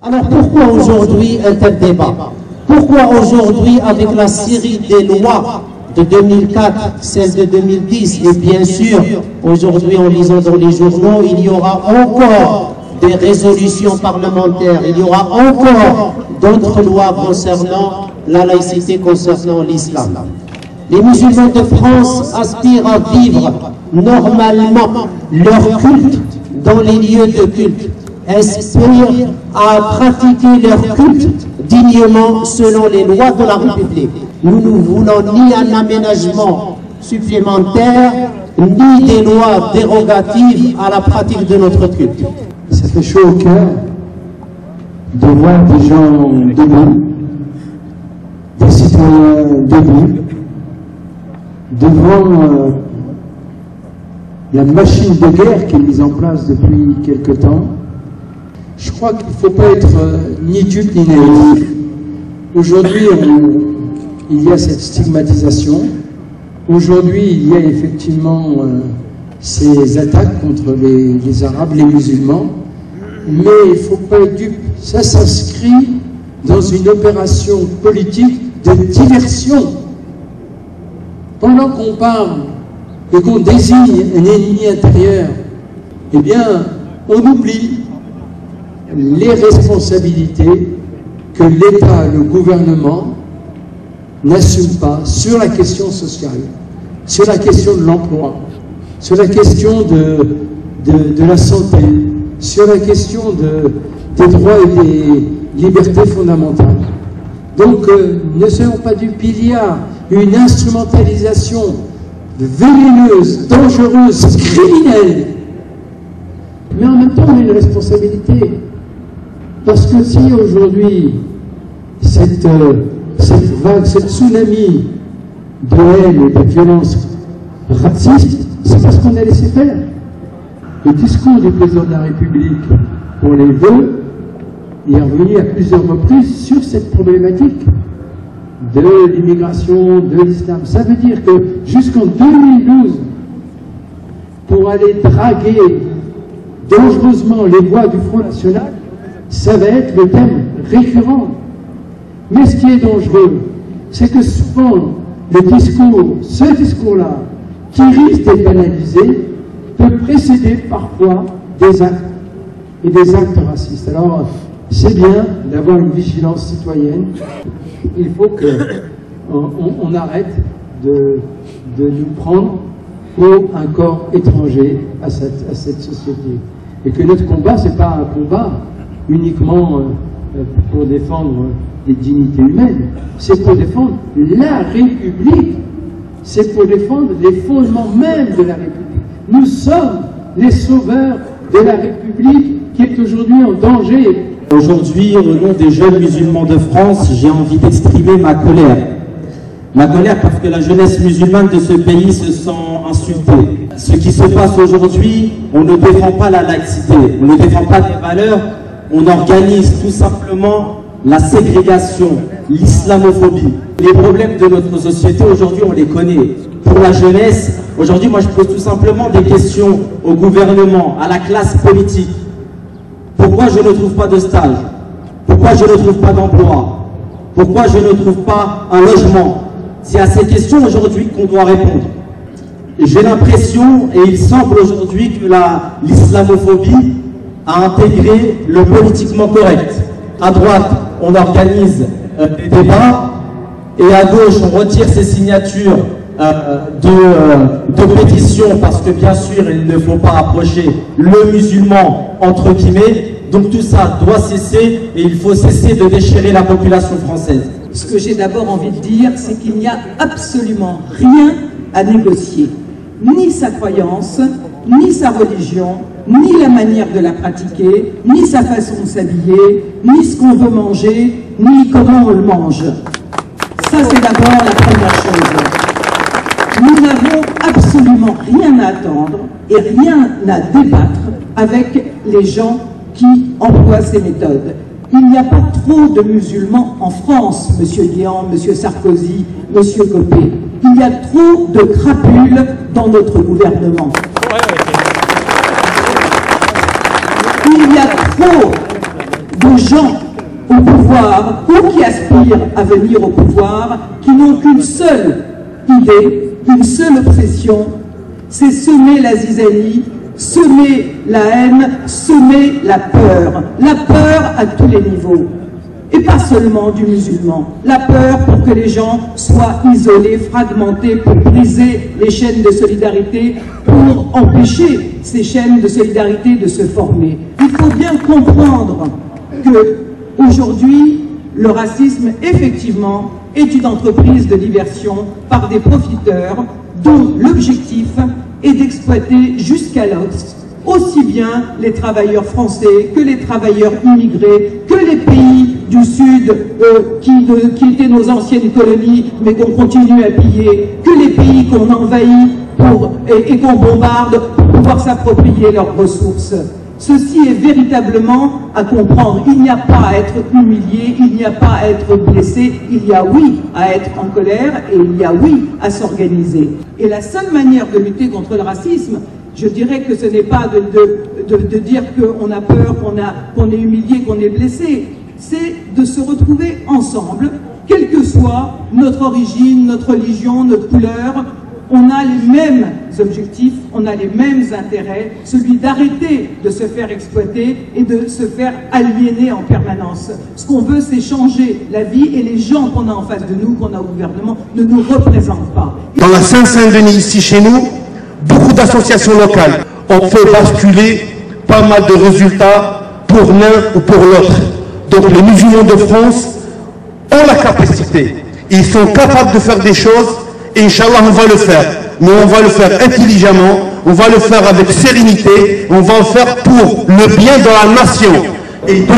Alors pourquoi aujourd'hui un tel débat? Pourquoi aujourd'hui, avec la série des lois de 2004, celle de 2010, et bien sûr, aujourd'hui en lisant dans les journaux, il y aura encore des résolutions parlementaires, il y aura encore d'autres lois concernant la laïcité, concernant l'islam. Les musulmans de France aspirent à vivre normalement leur culte dans les lieux de culte, aspirent à pratiquer leur culte dignement selon les lois de la République. Nous ne voulons ni un aménagement supplémentaire, ni des lois dérogatives à la pratique de notre culte. Ça fait chaud au cœur de voir des gens debout, des citoyens debout, devant la machine de guerre qui est mise en place depuis quelque temps. Je crois qu'il ne faut pas être ni dupe ni naïf. Aujourd'hui, il y a cette stigmatisation. Aujourd'hui, il y a effectivement ces attaques contre les Arabes, les musulmans. Mais il ne faut pas être dupe. Ça s'inscrit dans une opération politique de diversion. Pendant qu'on parle et qu'on désigne un ennemi intérieur, eh bien, on oublie les responsabilités que l'État, le gouvernement, n'assume pas sur la question sociale, sur la question de l'emploi, sur la question de la santé, sur la question des droits et des libertés fondamentales. Donc, ne soyons pas dupes, il y a une instrumentalisation vénéneuse, dangereuse, criminelle. Mais en même temps, on a une responsabilité. Parce que si aujourd'hui, cette vague, cette tsunami de haine et de violence raciste, c'est parce qu'on a laissé faire. Le discours du président de la République pour les vœux est revenu à plusieurs reprises sur cette problématique de l'immigration, de l'islam. Ça veut dire que jusqu'en 2012, pour aller draguer dangereusement les voix du Front National, ça va être le thème récurrent. Mais ce qui est dangereux, c'est que souvent, ce discours-là, qui risque d'être banalisé, peut précéder parfois des actes, et des actes racistes. Alors, c'est bien d'avoir une vigilance citoyenne. Il faut qu'on arrête de nous prendre pour un corps étranger à cette société. Et que notre combat, ce n'est pas un combat uniquement pour défendre les dignités humaines, c'est pour défendre la République, c'est pour défendre les fondements même de la République. Nous sommes les sauveurs de la République qui est aujourd'hui en danger. Aujourd'hui, au nom des jeunes musulmans de France, j'ai envie d'exprimer ma colère. Ma colère parce que la jeunesse musulmane de ce pays se sent insultée. Ce qui se passe aujourd'hui, on ne défend pas la laïcité, on ne défend pas des valeurs, on organise tout simplement la ségrégation, l'islamophobie. Les problèmes de notre société aujourd'hui, on les connaît. Pour la jeunesse, aujourd'hui, moi je pose tout simplement des questions au gouvernement, à la classe politique. Pourquoi je ne trouve pas de stage? Pourquoi je ne trouve pas d'emploi? Pourquoi je ne trouve pas un logement? C'est à ces questions aujourd'hui qu'on doit répondre. J'ai l'impression, et il semble aujourd'hui, que l'islamophobie a intégré le politiquement correct. À droite, on organise des débats, et à gauche, on retire ses signatures de pétitions, parce que bien sûr, il ne faut pas approcher le musulman, entre guillemets. Donc tout ça doit cesser, et il faut cesser de déchirer la population française. Ce que j'ai d'abord envie de dire, c'est qu'il n'y a absolument rien à négocier. Ni sa croyance, ni sa religion, ni la manière de la pratiquer, ni sa façon de s'habiller, ni ce qu'on veut manger, ni comment on le mange. Ça, c'est d'abord la première chose. Nous n'avons absolument rien à attendre et rien à débattre avec les gens qui emploient ces méthodes. Il n'y a pas trop de musulmans en France, M. Guéant, M. Sarkozy, M. Copé. Il y a trop de crapules dans notre gouvernement. Il y a trop de gens au pouvoir ou qui aspirent à venir au pouvoir, qui n'ont qu'une seule idée, une seule obsession, c'est semer la zizanie, semer la haine, semer la peur à tous les niveaux. Et pas seulement du musulman, la peur pour que les gens soient isolés, fragmentés, pour briser les chaînes de solidarité, pour empêcher ces chaînes de solidarité de se former. Il faut bien comprendre que aujourd'hui, le racisme, effectivement, est une entreprise de diversion par des profiteurs dont l'objectif est d'exploiter jusqu'à l'os aussi bien les travailleurs français que les travailleurs immigrés, que les pays du Sud qui étaient nos anciennes colonies mais qu'on continue à piller, que les pays qu'on envahit et qu'on bombarde pour pouvoir s'approprier leurs ressources. Ceci est véritablement à comprendre. Il n'y a pas à être humilié, il n'y a pas à être blessé, il y a oui à être en colère et il y a oui à s'organiser. Et la seule manière de lutter contre le racisme, je dirais que ce n'est pas de dire qu'on a peur, qu'on est humilié, qu'on est blessé, c'est de se retrouver ensemble, quelle que soit notre origine, notre religion, notre couleur. On a les mêmes objectifs, on a les mêmes intérêts, celui d'arrêter de se faire exploiter et de se faire aliéner en permanence. Ce qu'on veut, c'est changer la vie et les gens qu'on a en face de nous, qu'on a au gouvernement, ne nous représentent pas. Dans la Seine-Saint-Denis, ici chez nous, beaucoup d'associations locales ont fait basculer pas mal de résultats pour l'un ou pour l'autre. Donc les musulmans de France ont la capacité, ils sont capables de faire des choses. Et Inch'Allah, on va le faire. Mais on va le faire intelligemment, on va le faire avec sérénité, on va le faire pour le bien de la nation. Et 2012,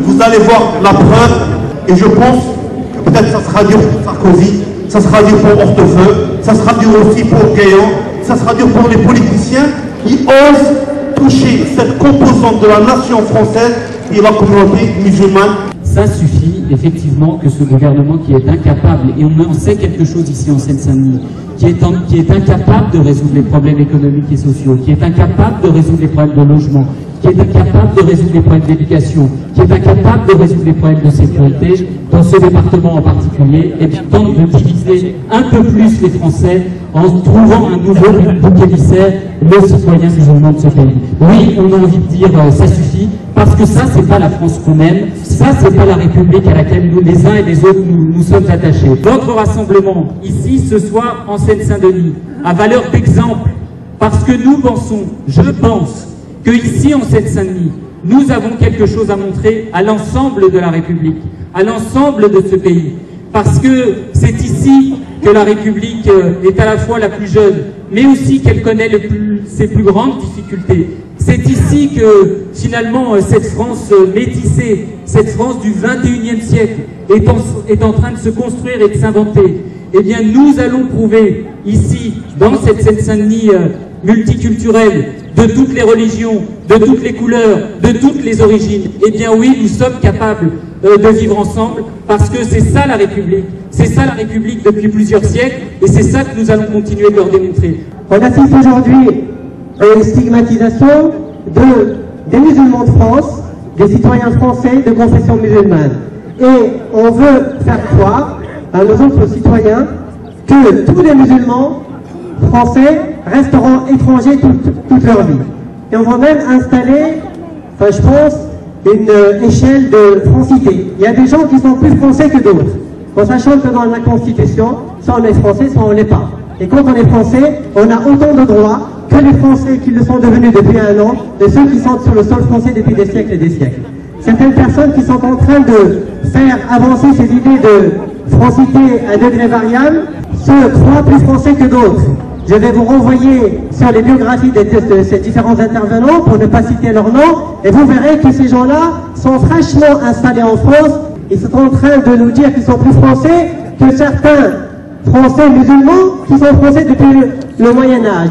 vous allez voir la preuve, et je pense que peut-être ça sera dur pour Sarkozy, ça sera dur pour Hortefeux, ça sera dur aussi pour Guéant, ça sera dur pour les politiciens qui osent toucher cette composante de la nation française et la communauté musulmane. Ça suffit effectivement que ce gouvernement qui est incapable, et on en sait quelque chose ici en Seine-Saint-Denis, qui est incapable de résoudre les problèmes économiques et sociaux, qui est incapable de résoudre les problèmes de logement, qui est incapable de résoudre les problèmes d'éducation, qui est incapable de résoudre les problèmes de sécurité, dans ce département en particulier, et puis tente de diviser un peu plus les Français en trouvant un nouveau bouc émissaire, le citoyen musulman de ce pays. Oui, on a envie de dire ça suffit, parce que ça, c'est pas la France qu'on aime, ça, c'est pas la République à laquelle nous, les uns et les autres, nous sommes attachés. Notre rassemblement, ici, ce soir, en Seine-Saint-Denis, a valeur d'exemple, parce que nous pensons, je pense, que ici, en Seine-Saint-Denis, nous avons quelque chose à montrer à l'ensemble de la République, à l'ensemble de ce pays, parce que c'est ici que la République est à la fois la plus jeune, mais aussi qu'elle connaît ses plus grandes difficultés. C'est ici que, finalement, cette France métissée, cette France du XXIe siècle, est en train de se construire et de s'inventer. Eh bien, nous allons prouver, ici, dans cette Seine-Saint-Denis multiculturelle, de toutes les religions, de toutes les couleurs, de toutes les origines, eh bien oui, nous sommes capables de vivre ensemble, parce que c'est ça la République. C'est ça la République depuis plusieurs siècles, et c'est ça que nous allons continuer de leur démontrer. On assiste aujourd'hui à une stigmatisation des musulmans de France, des citoyens français de confession musulmane. Et on veut faire croire à nos autres citoyens que tous les musulmans français resteront étrangers toute leur vie. Et on va même installer, enfin je pense, une échelle de francité. Il y a des gens qui sont plus français que d'autres, en sachant que dans la Constitution, soit on est français, soit on ne l'est pas. Et quand on est français, on a autant de droits que les Français qui le sont devenus depuis un an, de ceux qui sont sur le sol français depuis des siècles et des siècles. Certaines personnes qui sont en train de faire avancer ces idées de francité à degré variable se croient plus français que d'autres. Je vais vous renvoyer sur les biographies de ces différents intervenants pour ne pas citer leur nom, et vous verrez que ces gens-là sont fraîchement installés en France. Ils sont en train de nous dire qu'ils sont plus français que certains Français musulmans qui sont français depuis le Moyen-Âge.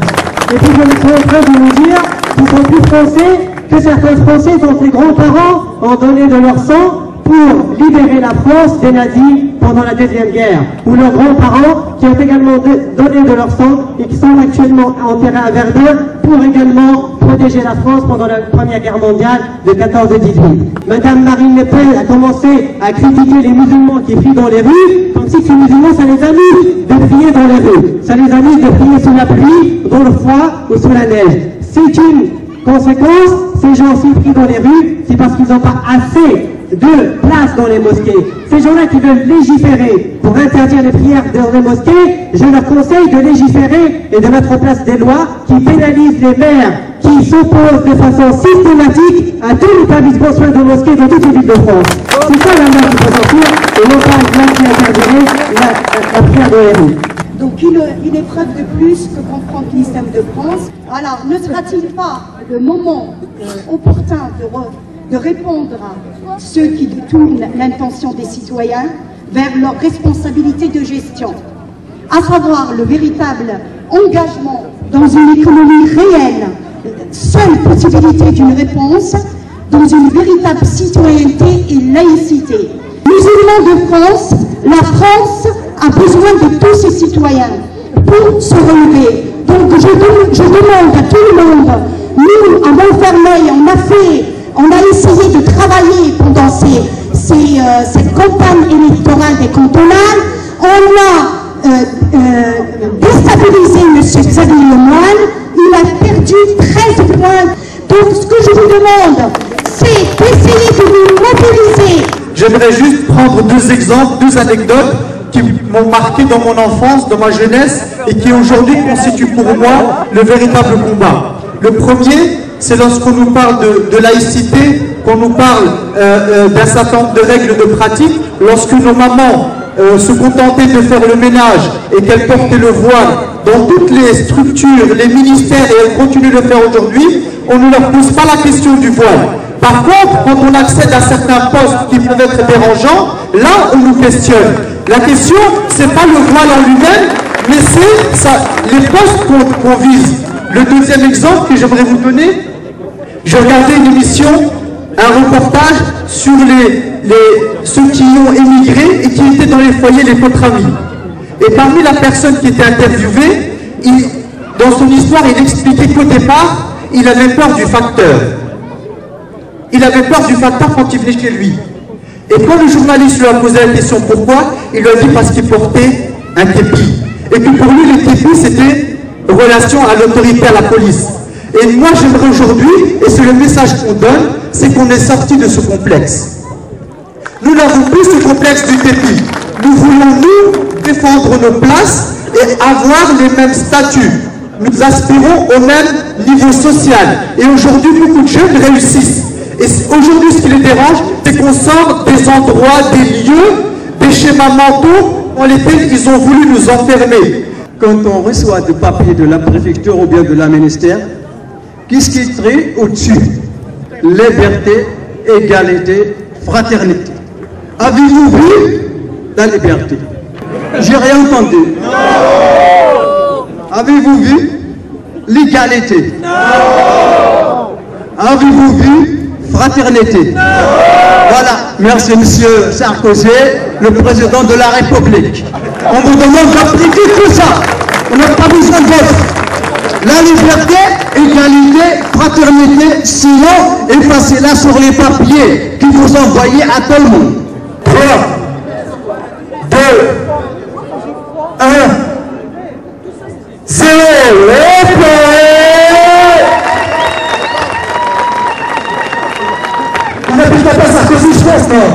Et puis ils sont en train de nous dire qu'ils sont plus français que certains Français dont les grands-parents ont donné de leur sang pour libérer la France des nazis pendant la Deuxième Guerre, ou leurs grands-parents qui ont également donné de leur sang et qui sont actuellement enterrés à Verdun pour également protéger la France pendant la Première Guerre mondiale de 14-18. Madame Marine Le Pen a commencé à critiquer les musulmans qui prient dans les rues, comme si ces musulmans, ça les amuse de prier dans les rues. Ça les amuse de prier sous la pluie, dans le froid ou sous la neige. C'est une conséquence, ces gens s'y prient dans les rues, c'est parce qu'ils n'ont pas assez de place dans les mosquées. Ces gens-là qui veulent légiférer pour interdire les prières dans les mosquées, je leur conseille de légiférer et de mettre en place des lois qui pénalisent les maires qui s'opposent de façon systématique à tout l'établissement soin de mosquées dans toutes les villes de France. C'est ça la loi qu'il faut sortir, et non pas une loi qui interdirait la prière dans les rues. Donc une épreuve de plus que confronte l'islam de France. Alors ne sera-t-il pas le moment opportun de répondre à ceux qui détournent l'intention des citoyens vers leur responsabilité de gestion, à savoir le véritable engagement dans une économie réelle, seule possibilité d'une réponse, dans une véritable citoyenneté et laïcité. Musulmans de France, la France a besoin de tous ses citoyens pour se relever. Donc je demande à tout le monde, nous à Montfermeil, on a essayé de travailler pendant cette campagne électorale des cantonales. On a déstabilisé M. Xavier Lemoine. Il a perdu 13 points. Donc ce que je vous demande, c'est d'essayer de nous mobiliser. J'aimerais juste prendre deux exemples, deux anecdotes qui m'ont marqué dans mon enfance, dans ma jeunesse, et qui aujourd'hui constituent pour moi le véritable combat. Le premier, c'est lorsqu'on nous parle de laïcité, qu'on nous parle d'un certain nombre de règles de pratique, lorsque nos mamans se contentaient de faire le ménage et qu'elles portaient le voile dans toutes les structures, les ministères, et elles continuent de le faire aujourd'hui, on ne leur pose pas la question du voile. Par contre, quand on accède à certains postes qui peuvent être dérangeants, là on nous questionne. La question, c'est pas le voile en lui-même, mais c'est les postes qu'on vise. Le deuxième exemple que j'aimerais vous donner, j'ai regardé une émission, un reportage sur ceux qui ont émigré et qui étaient dans les foyers, les Potramis. Et parmi la personne qui était interviewée, dans son histoire, il expliquait qu'au départ, il avait peur du facteur. Il avait peur du facteur quand il venait chez lui. Et quand le journaliste lui a posé la question pourquoi, il lui a dit parce qu'il portait un képi. Et que pour lui, le képi, c'était relation à l'autorité, à la police. Et moi, j'aimerais aujourd'hui, et c'est le message qu'on donne, c'est qu'on est sorti de ce complexe. Nous n'avons plus ce complexe du képi. Nous voulons, nous, défendre nos places et avoir les mêmes statuts. Nous aspirons au même niveau social. Et aujourd'hui, beaucoup de jeunes réussissent. Et aujourd'hui, ce qui les dérange, c'est qu'on sort des endroits, des lieux, des schémas mentaux dans lesquels ils ont voulu nous enfermer. Quand on reçoit des papiers de la préfecture ou bien de la ministère, qu'est-ce qui est très au-dessus? Liberté, égalité, fraternité. Avez-vous vu la liberté? J'ai rien entendu. Non. Avez-vous vu l'égalité? Non. Avez-vous vu fraternité? Non. Voilà, merci monsieur Sarkozy, le président de la République. On vous demande d'appliquer tout ça. On n'a pas besoin d'autre. La liberté, égalité, fraternité, sinon effacez-la sur les papiers que vous envoyez à tout le monde. 3, 2, 1, 0, on n'applique pas Sarkozy, je pense, non?